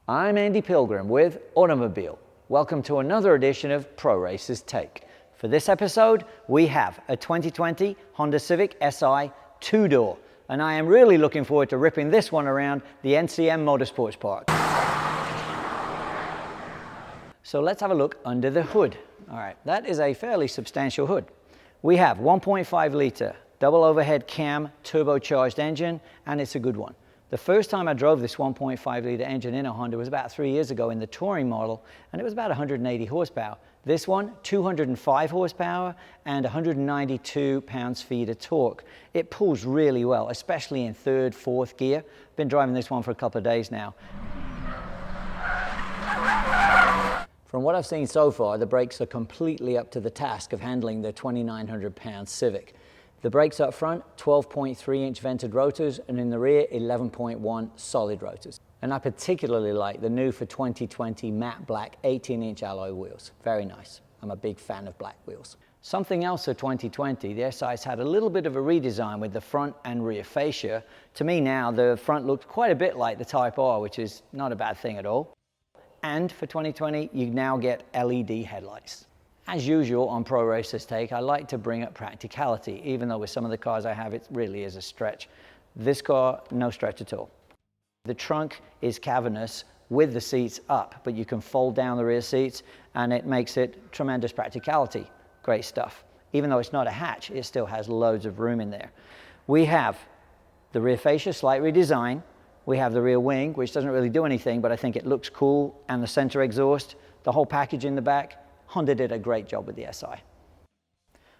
I'm Andy Pilgrim with Automobile. Welcome to another edition of Pro Racers Take. For this episode, we have a 2020 Honda Civic Si two-door, and I am really looking forward to ripping this one around the NCM Motorsports Park. So let's have a look under the hood. All right, that is a fairly substantial hood. We have 1.5 litre double overhead cam turbocharged engine, and it's a good one. The first time I drove this 1.5 litre engine in a Honda was about 3 years ago in the touring model, and it was about 180 horsepower. This one, 205 horsepower and 192 pounds-feet of torque. It pulls really well, especially in third, fourth gear. Been driving this one for a couple of days now. From what I've seen so far, the brakes are completely up to the task of handling the 2,900-pound Civic. The brakes up front, 12.3-inch vented rotors, and in the rear, 11.1 solid rotors. And I particularly like the new for 2020 matte black 18-inch alloy wheels. Very nice. I'm a big fan of black wheels. Something else for 2020, the SI's had a little bit of a redesign with the front and rear fascia. To me now, the front looks quite a bit like the Type R, which is not a bad thing at all. And for 2020, you now get LED headlights. As usual on Pro Racers Take, I like to bring up practicality, even though with some of the cars I have, it really is a stretch. This car, no stretch at all. The trunk is cavernous with the seats up, but you can fold down the rear seats and it makes it tremendous practicality. Great stuff. Even though it's not a hatch, it still has loads of room in there. We have the rear fascia, slight redesign. We have the rear wing, which doesn't really do anything, but I think it looks cool, and the center exhaust, the whole package in the back. Honda did a great job with the Si.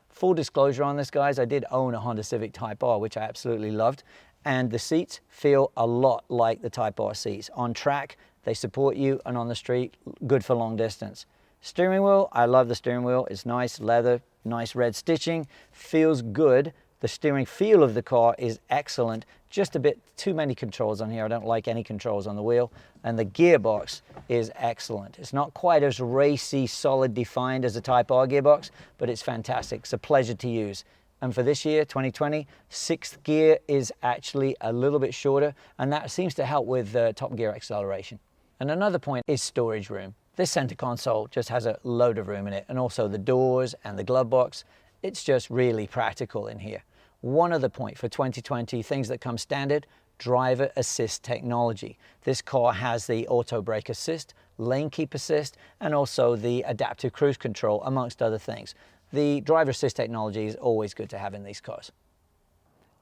Full disclosure on this, guys, I did own a Honda Civic Type R, which I absolutely loved, and the seats feel a lot like the Type R seats. On track, they support you, and on the street, good for long distance. Steering wheel, I love the steering wheel. It's nice leather, nice red stitching, feels good. The steering feel of the car is excellent. Just a bit too many controls on here. I don't like any controls on the wheel. And the gearbox is excellent. It's not quite as racy, solid defined as a Type R gearbox, but it's fantastic. It's a pleasure to use. And for this year, 2020, sixth gear is actually a little bit shorter, and that seems to help with top gear acceleration. And another point is storage room. This center console just has a load of room in it, and also the doors and the glove box. It's just really practical in here. One other point for 2020, things that come standard, driver assist technology. This car has the auto brake assist, lane keep assist, and also the adaptive cruise control, amongst other things. The driver assist technology is always good to have in these cars.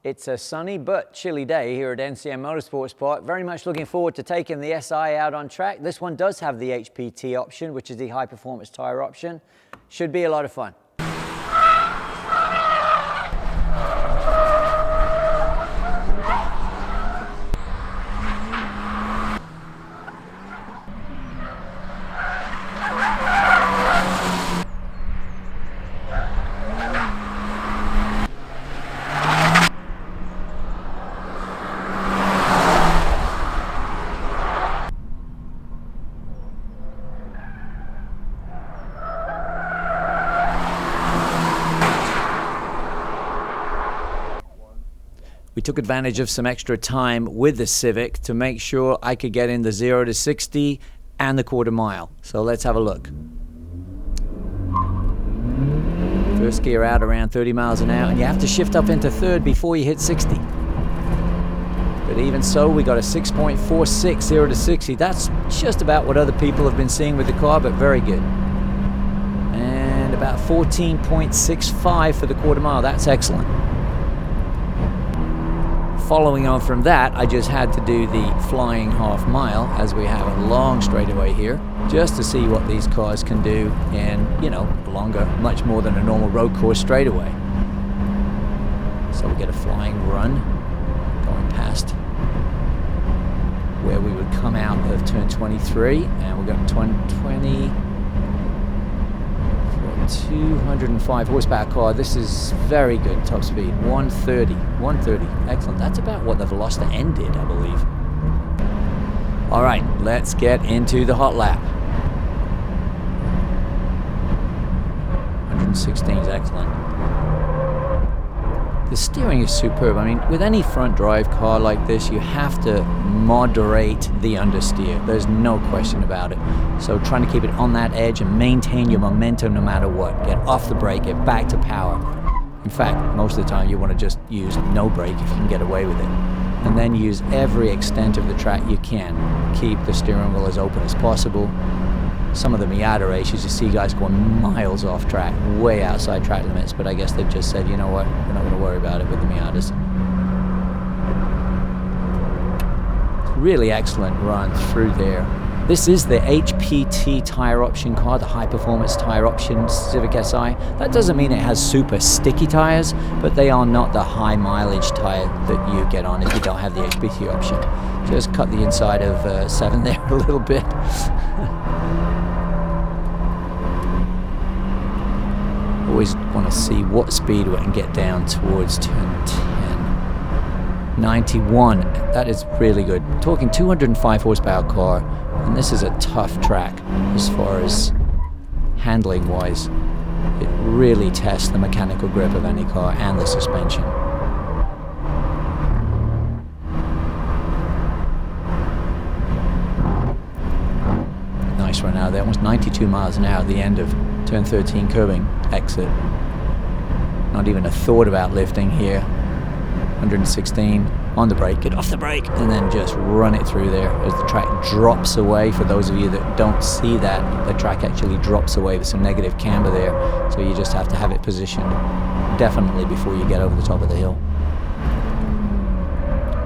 It's a sunny but chilly day here at NCM Motorsports Park. Very much looking forward to taking the Si out on track. This one does have the HPT option, which is the high performance tire option. Should be a lot of fun. We took advantage of some extra time with the Civic to make sure I could get in the 0 to 60 and the quarter mile. So let's have a look. First gear out around 30 miles an hour, and you have to shift up into third before you hit 60. But even so, we got a 6.46 0 to 60. That's just about what other people have been seeing with the car, but very good. And about 14.65 for the quarter mile. That's excellent. Following on from that, I just had to do the flying half mile, as we have a long straightaway here, just to see what these cars can do in, longer, much more than a normal road course straightaway. So we get a flying run going past where we would come out of turn 23, and we're going 20. 205 horsepower car. This is very good top speed. 130. Excellent. That's about what the Veloster N did, I believe. All right, let's get into the hot lap. 116 is excellent. The steering is superb. I mean, with any front drive car like this, you have to moderate the understeer. There's no question about it. So trying to keep it on that edge and maintain your momentum no matter what. Get off the brake, get back to power. In fact, most of the time you want to just use no brake if you can get away with it. And then use every extent of the track you can. Keep the steering wheel as open as possible. Some of the Miata races, you see guys going miles off track, way outside track limits, but I guess they've just said, you know what, we're not going to worry about it with the Miatas. Really excellent run through there. This is the HPT tire option car, the high performance tire option Civic Si. That doesn't mean it has super sticky tires, but they are not the high mileage tire that you get on if you don't have the HPT option. Just cut the inside of 7 there a little bit. Always want to see what speed we can get down towards turn 10. 91, that is really good. Talking 205 horsepower car, and this is a tough track as far as handling wise. It really tests the mechanical grip of any car and the suspension. Nice run out there, almost 92 miles an hour at the end of turn 13 curbing exit. Not even a thought about lifting here. 116 on the brake, get off the brake, and then just run it through there as the track drops away. For those of you that don't see that, the track actually drops away with some negative camber there, so you just have to have it positioned definitely before you get over the top of the hill.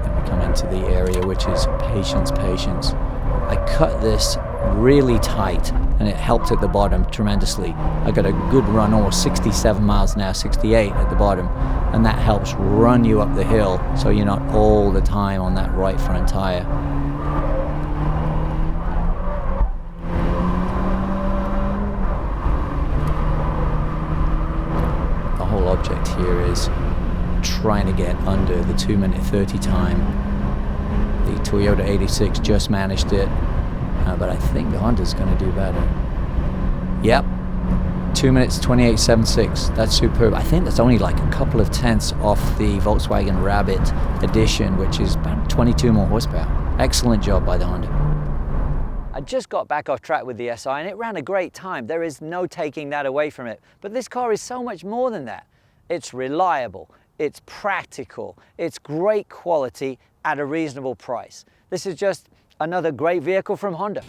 Then we come into the area which is patience. I cut this really tight and it helped at the bottom tremendously. I got a good run, almost 67 miles an hour, 68 at the bottom, and that helps run you up the hill so you're not all the time on that right front tire. The whole object here is trying to get under the 2:30 time. The Toyota 86 just managed it. But I think the Honda's going to do better. Yep, 2 minutes 28.76. That's superb. I think that's only like a couple of tenths off the Volkswagen Rabbit edition, which is about 22 more horsepower. Excellent job by the Honda. I just got back off track with the SI and it ran a great time. There is no taking that away from it. But this car is so much more than that. It's reliable, it's practical, it's great quality at a reasonable price. This is just another great vehicle from Honda.